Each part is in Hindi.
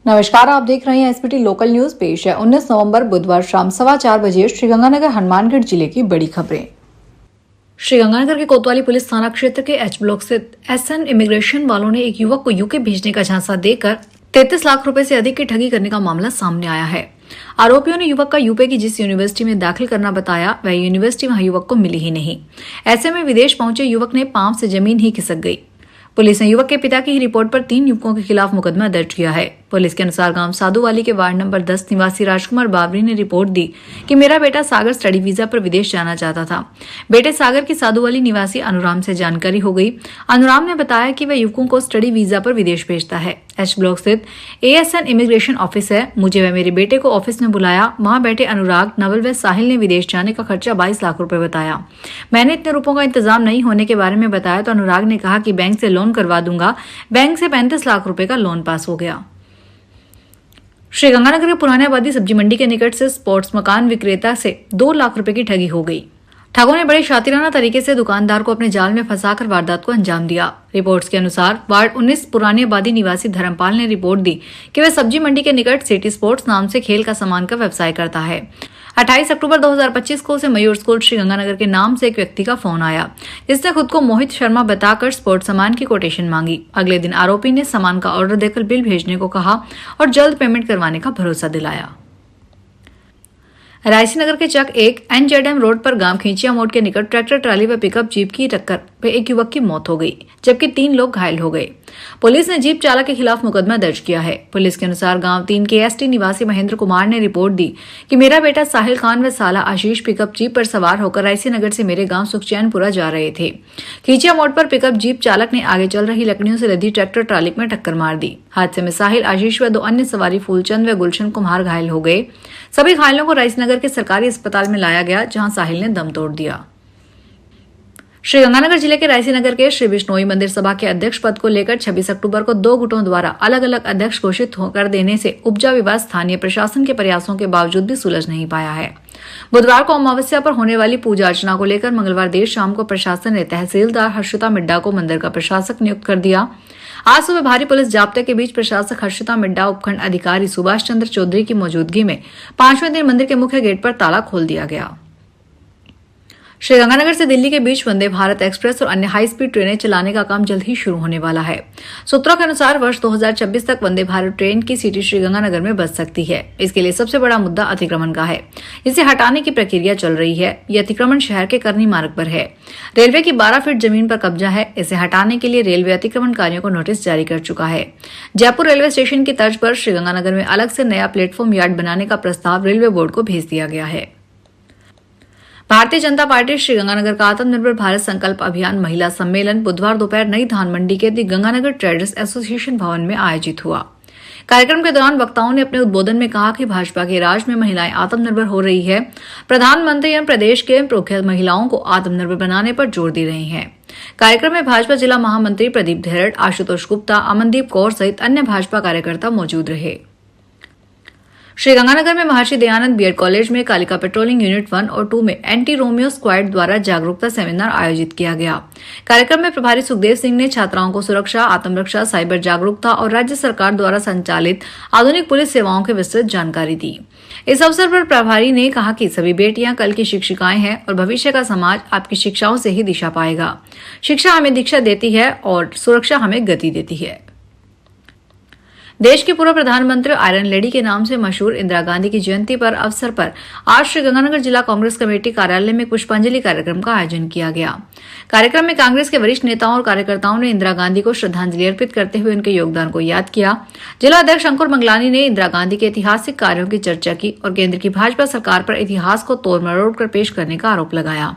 नमस्कार, आप देख रहे हैं एसपीटी लोकल न्यूज। पेश है 19 नवंबर बुधवार शाम 4:15 बजे श्रीगंगानगर हनुमानगढ़ जिले की बड़ी खबरें। श्रीगंगानगर के कोतवाली पुलिस थाना क्षेत्र के एच ब्लॉक स्थित एसएन इमिग्रेशन वालों ने एक युवक को यूके भेजने का झांसा देकर 33 लाख रुपए से अधिक की ठगी करने का मामला सामने आया है। आरोपियों ने युवक का यूपी की जिस यूनिवर्सिटी में दाखिल करना बताया, वह यूनिवर्सिटी वहां युवक को मिली ही नहीं। ऐसे में विदेश पहुंचे युवक ने पांव से जमीन ही खिसक गई। पुलिस ने युवक के पिता की ही रिपोर्ट पर 3 युवकों के खिलाफ मुकदमा दर्ज किया है। पुलिस के अनुसार गांव साधुवाली के वार्ड नंबर 10 निवासी राजकुमार बाबरी ने रिपोर्ट दी कि मेरा बेटा सागर स्टडी वीजा पर विदेश जाना चाहता था। बेटे सागर की साधुवाली निवासी अनुराम से जानकारी हो गई। अनुराम ने बताया कि वह युवकों को स्टडी वीजा पर विदेश भेजता है। एच ब्लॉक स्थित एएसएन इमिग्रेशन ऑफिस है। मुझे व मेरे बेटे को ऑफिस में बुलाया। वहां बैठे अनुराग, नवल व साहिल ने विदेश जाने का खर्चा 22 लाख रुपए बताया। मैंने इतने रुपयों का इंतजाम नहीं होने के बारे में बताया तो अनुराग ने कहा कि बैंक से लोन करवा दूंगा। बैंक से 35 लाख रुपए का लोन पास हो गया। श्रीगंगानगर के पुराने आबादी सब्जी मंडी के निकट से स्पोर्ट्स मकान विक्रेता से 2 लाख रुपए की ठगी हो गई। ठगों ने बड़े शातिराना तरीके से दुकानदार को अपने जाल में फंसाकर वारदात को अंजाम दिया। रिपोर्ट्स के अनुसार वार्ड 19 पुरानी आबादी निवासी धर्मपाल ने रिपोर्ट दी कि वह सब्जी मंडी के निकट सिटी स्पोर्ट्स नाम से खेल का सामान का व्यवसाय करता है। 28 अक्टूबर 2025 को उसे मयूर स्कूल श्रीगंगानगर के नाम से एक व्यक्ति का फोन आया, जिसने खुद को मोहित शर्मा बताकर स्पोर्ट्स सामान की कोटेशन मांगी। अगले दिन आरोपी ने सामान का ऑर्डर देकर बिल भेजने को कहा और जल्द पेमेंट करवाने का भरोसा दिलाया। रायसी नगर के चक 1 एनजेडएम रोड पर गांव खींचिया मोड़ के निकट ट्रैक्टर ट्राली व पिकअप जीप की टक्कर में एक युवक की मौत हो गई, जबकि 3 लोग घायल हो गए। पुलिस ने जीप चालक के खिलाफ मुकदमा दर्ज किया है। पुलिस के अनुसार गांव 3 के एसटी निवासी महेंद्र कुमार ने रिपोर्ट दी कि मेरा बेटा साहिल खान व साला आशीष पिकअप जीप पर सवार होकर रायसी नगर से मेरे गांव सुखचैनपुरा जा रहे थे। खींचिया मोड़ पर पिकअप जीप चालक ने आगे चल रही लकड़ियों से लदी ट्रैक्टर ट्राली में टक्कर मार दी। हादसे में साहिल, आशीष व 2 अन्य सवारी फूलचंद व गुलशन कुमार घायल हो गए। सभी घायलों को रायसी नगर के सरकारी अस्पताल में लाया गया, जहां साहिल ने दम तोड़ दिया। श्रीगंगानगर जिले के रायसी नगर के श्री बिश्नोई मंदिर सभा के अध्यक्ष पद को लेकर 26 अक्टूबर को 2 गुटों द्वारा अलग अलग अध्यक्ष घोषित कर देने से उपजा विवाद स्थानीय प्रशासन के प्रयासों के बावजूद भी सुलझ नहीं पाया है। बुधवार को अमावस्या पर होने वाली पूजा अर्चना को लेकर मंगलवार देर शाम को प्रशासन ने तहसीलदार हर्षिता मिड्डा को मंदिर का प्रशासक नियुक्त कर दिया। आज सुबह भारी पुलिस जाब्ते के बीच प्रशासक हर्षिता मिड्डा, उपखंड अधिकारी सुभाष चंद्र चौधरी की मौजूदगी में 5वें दिन मंदिर के मुख्य गेट पर ताला खोल दिया गया। श्रीगंगानगर से दिल्ली के बीच वंदे भारत एक्सप्रेस और अन्य हाई स्पीड ट्रेनें चलाने का काम जल्द ही शुरू होने वाला है। सूत्रों के अनुसार वर्ष 2026 तक वंदे भारत ट्रेन की सिटी श्रीगंगानगर में बच सकती है। इसके लिए सबसे बड़ा मुद्दा अतिक्रमण का है। इसे हटाने की प्रक्रिया चल रही है। ये अतिक्रमण शहर के करनी मार्ग पर है। रेलवे की 12 फीट जमीन पर कब्जा है। इसे हटाने के लिए रेलवे अतिक्रमणकारियों को नोटिस जारी कर चुका है। जयपुर रेलवे स्टेशन की तर्ज पर श्रीगंगानगर में अलग से नया प्लेटफॉर्म यार्ड बनाने का प्रस्ताव रेलवे बोर्ड को भेज दिया गया है। भारतीय जनता पार्टी श्रीगंगानगर का आत्मनिर्भर भारत संकल्प अभियान महिला सम्मेलन बुधवार दोपहर नई धान मंडी के दी गंगानगर ट्रेडर्स एसोसिएशन भवन में आयोजित हुआ। कार्यक्रम के दौरान वक्ताओं ने अपने उद्बोधन में कहा कि भाजपा के राज में महिलाएं आत्मनिर्भर हो रही है। प्रधानमंत्री एवं प्रदेश के मुख्य महिलाओं को आत्मनिर्भर बनाने पर जोर दे रहे हैं। कार्यक्रम में भाजपा जिला महामंत्री प्रदीप धेरड़, आशुतोष गुप्ता, अमनदीप कौर सहित अन्य भाजपा कार्यकर्ता मौजूद रहे। श्रीगंगानगर में महर्षि दयानंद बीएड कॉलेज में कालिका पेट्रोलिंग यूनिट 1 और 2 में एंटी रोमियो स्क्वाड द्वारा जागरूकता सेमिनार आयोजित किया गया। कार्यक्रम में प्रभारी सुखदेव सिंह ने छात्राओं को सुरक्षा, आत्मरक्षा, साइबर जागरूकता और राज्य सरकार द्वारा संचालित आधुनिक पुलिस सेवाओं की विस्तृत जानकारी दी। इस अवसर पर प्रभारी ने कहा कि सभी बेटियां कल की शिक्षिकाएं हैं और भविष्य का समाज आपकी शिक्षाओं से ही दिशा पाएगा। शिक्षा हमें दीक्षा देती है और सुरक्षा हमें गति देती है। देश के पूर्व प्रधानमंत्री आयरन लेडी के नाम से मशहूर इंदिरा गांधी की जयंती पर अवसर पर आज श्रीगंगानगर जिला कांग्रेस कमेटी कार्यालय में पुष्पांजलि कार्यक्रम का आयोजन किया गया। कार्यक्रम में कांग्रेस के वरिष्ठ नेताओं और कार्यकर्ताओं ने इंदिरा गांधी को श्रद्धांजलि अर्पित करते हुए उनके योगदान को याद किया। जिला अध्यक्ष अंकुर मंगलानी ने इंदिरा गांधी के ऐतिहासिक कार्यों की चर्चा की और केंद्र की भाजपा सरकार पर इतिहास को तोड़ मरोड़ कर पेश करने का आरोप लगाया।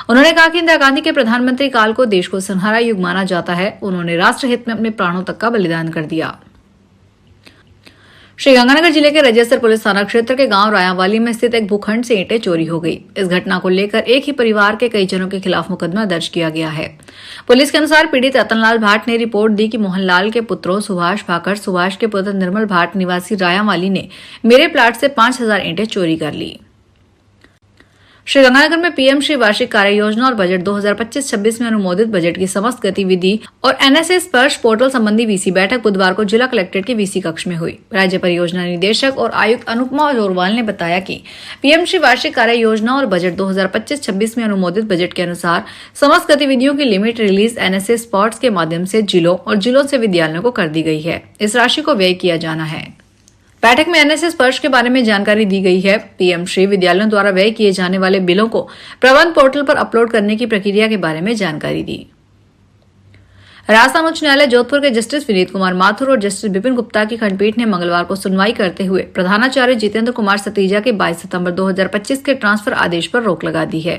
उन्होंने कहा कि इंदिरा गांधी के प्रधानमंत्री काल को देश को सुनहरा युग माना जाता है। उन्होंने राष्ट्रहित में अपने प्राणों तक का बलिदान कर दिया। श्रीगंगानगर जिले के रजिस्टर पुलिस थाना क्षेत्र के गांव रायावाली में स्थित एक भूखंड से ईंटें चोरी हो गई। इस घटना को लेकर एक ही परिवार के कई जनों के खिलाफ मुकदमा दर्ज किया गया है। पुलिस के अनुसार पीड़ित रतनलाल भाट ने रिपोर्ट दी कि मोहनलाल के पुत्रों सुभाष भाकर, सुभाष के पुत्र निर्मल भाट निवासी रायावाली ने मेरे प्लाट से 5000 ईंटें चोरी कर ली। श्रीगंगानगर में पीएम श्री वार्षिक कार्य योजना और बजट 2025-26 में अनुमोदित बजट की समस्त गतिविधि और एनएसएस स्पर्श पोर्टल संबंधी वीसी बैठक बुधवार को जिला कलेक्ट्रेट के वीसी कक्ष में हुई। राज्य परियोजना निदेशक और आयुक्त अनुपमा जोरवाल ने बताया कि पीएम श्री वार्षिक कार्य योजना और बजट 2025-26 में अनुमोदित बजट के अनुसार समस्त गतिविधियों की लिमिट रिलीज एनएसएस स्पॉट्स के माध्यम से जिलों और जिलों से विद्यालयों को कर दी गई है। इस राशि को व्यय किया जाना है। बैठक में एनएसएस स्पर्श के बारे में जानकारी दी गई है। पीएम श्री विद्यालयों द्वारा व्यय किए जाने वाले बिलों को प्रबंध पोर्टल पर अपलोड करने की प्रक्रिया के बारे में जानकारी दी। राजस्थान उच्च न्यायालय जोधपुर के जस्टिस विनीत कुमार माथुर और जस्टिस विपिन गुप्ता की खंडपीठ ने मंगलवार को सुनवाई करते हुए प्रधानाचार्य जितेंद्र कुमार सतीजा के 22 सितंबर 2025 के ट्रांसफर आदेश पर रोक लगा दी है।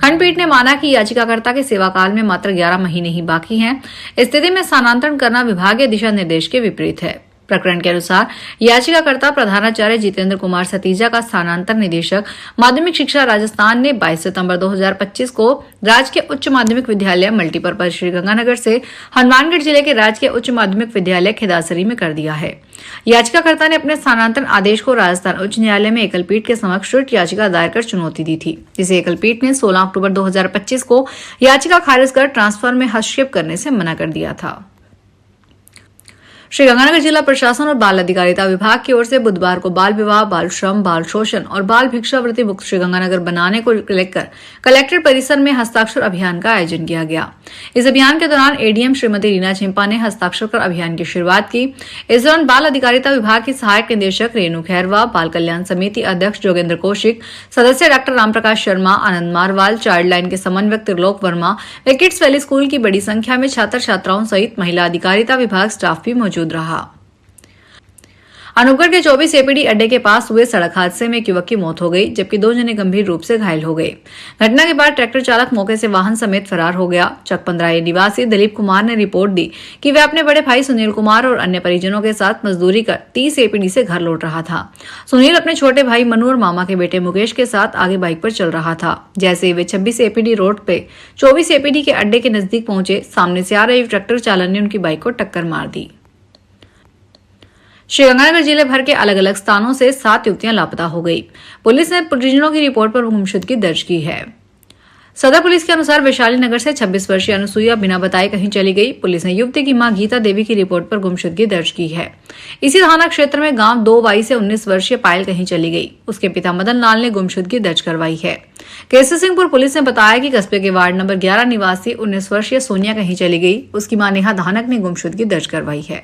खंडपीठ ने माना कि याचिकाकर्ता के सेवाकाल में मात्र 11 महीने ही बाकी हैं। स्थिति में स्थानांतरण करना विभागीय दिशा निर्देश के विपरीत है। प्रकरण के अनुसार याचिकाकर्ता प्रधानाचार्य जितेंद्र कुमार सतीजा का स्थानांतर निदेशक माध्यमिक शिक्षा राजस्थान ने 22 सितंबर 2025 को राजकीय उच्च माध्यमिक विद्यालय मल्टीपर्पज श्रीगंगानगर से हनुमानगढ़ जिले के राजकीय उच्च माध्यमिक विद्यालय खेदासरी में कर दिया है। याचिकाकर्ता ने अपने स्थानांतरण आदेश को राजस्थान उच्च न्यायालय में एकल पीठ के समक्ष रिट याचिका दायर कर चुनौती दी थी, जिसे एकल पीठ ने 16 अक्टूबर 2025 को याचिका खारिज कर ट्रांसफर में हस्तक्षेप करने से मना कर दिया था। श्रीगंगानगर जिला प्रशासन और बाल अधिकारिता विभाग की ओर से बुधवार को बाल विवाह, बाल श्रम, बाल शोषण और बाल भिक्षावृत्ति मुक्त श्रीगंगानगर बनाने को लेकर कलेक्ट्रेट परिसर में हस्ताक्षर अभियान का आयोजन किया गया। इस अभियान के दौरान एडीएम श्रीमती रीना छिंपा ने हस्ताक्षर कर अभियान की शुरुआत की। इस दौरान बाल अधिकारिता विभाग की सहायक निदेशक रेणु खैरवा, बाल कल्याण समिति अध्यक्ष जोगेंद्र कौशिक, सदस्य डॉक्टर रामप्रकाश शर्मा, आनंद मारवाल, चाइल्ड लाइन के समन्वयक त्रिलोक वर्मा व किड्स वैली स्कूल की बड़ी संख्या में छात्र छात्राओं सहित महिला अधिकारिता विभाग स्टाफ भी मौजूद रहा। अनूपगढ़ के 24 एपीडी अड्डे के पास हुए सड़क हादसे में एक युवक की मौत हो गई, जबकि 2 जने गंभीर रूप से घायल हो गए। घटना के बाद ट्रैक्टर चालक मौके से वाहन समेत फरार हो गया। चक 15 निवासी दिलीप कुमार ने रिपोर्ट दी कि वह अपने बड़े भाई सुनील कुमार और अन्य परिजनों के साथ मजदूरी कर 30 एपीडी से घर लौट रहा था। सुनील अपने छोटे भाई मनु और मामा के बेटे मुकेश के साथ आगे बाइक पर चल रहा था। जैसे वे 26 एपीडी रोड पे 24 एपीडी के अड्डे के नजदीक पहुंचे, सामने से आ रहे ट्रैक्टर चालक ने उनकी बाइक को टक्कर मार दी। श्रीगंगानगर जिले भर के अलग अलग स्थानों से 7 युवतियां लापता हो गई। पुलिस ने परिजनों की रिपोर्ट पर गुमशुदगी दर्ज की है। सदर पुलिस के अनुसार वैशाली नगर से 26 वर्षीय अनुसुईया बिना बताए कहीं चली गई। पुलिस ने युवती की मां गीता देवी की रिपोर्ट पर गुमशुदगी दर्ज की है। इसी थाना क्षेत्र में गांव 2 वाई से 19 वर्षीय पायल कहीं चली गई। उसके पिता मदन लाल ने गुमशुदगी दर्ज करवाई है। केसी सिंहपुर पुलिस ने बताया कि कस्बे के वार्ड नंबर 11 निवासी 19 वर्षीय सोनिया कहीं चली गई। उसकी मां नेहा धानक ने गुमशुदगी दर्ज करवाई है।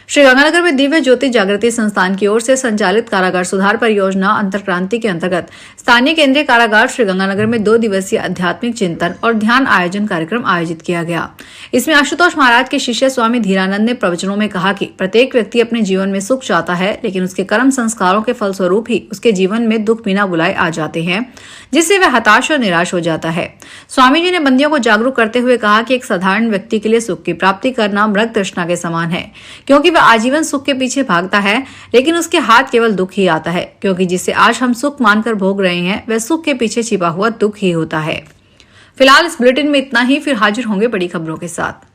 श्रीगंगानगर में दिव्य ज्योति जागृति संस्थान की ओर से संचालित कारागार सुधार परियोजना अंतर्क्रांति के अंतर्गत स्थानीय केंद्रीय कारागार श्रीगंगानगर में 2 दिवसीय आध्यात्मिक चिंतन और ध्यान आयोजन कार्यक्रम आयोजित किया गया। इसमें आशुतोष महाराज के शिष्य स्वामी धीरानंद ने प्रवचनों में कहा कि प्रत्येक व्यक्ति अपने जीवन में सुख चाहता है, लेकिन उसके कर्म संस्कारों के फलस्वरूप ही उसके जीवन में दुख बिना बुलाए आ जाते हैं, जिससे वह हताश और निराश हो जाता है। स्वामी जी ने बंदियों को जागरूक करते हुए कहा कि एक साधारण व्यक्ति के लिए सुख की प्राप्ति करना मृग तृष्णा के समान है, क्योंकि वह आजीवन सुख के पीछे भागता है, लेकिन उसके हाथ केवल दुख ही आता है, क्योंकि जिसे आज हम सुख मानकर भोग रहे हैं वह सुख के पीछे छिपा हुआ दुख ही होता है। फिलहाल इस बुलेटिन में इतना ही, फिर हाजिर होंगे बड़ी खबरों के साथ।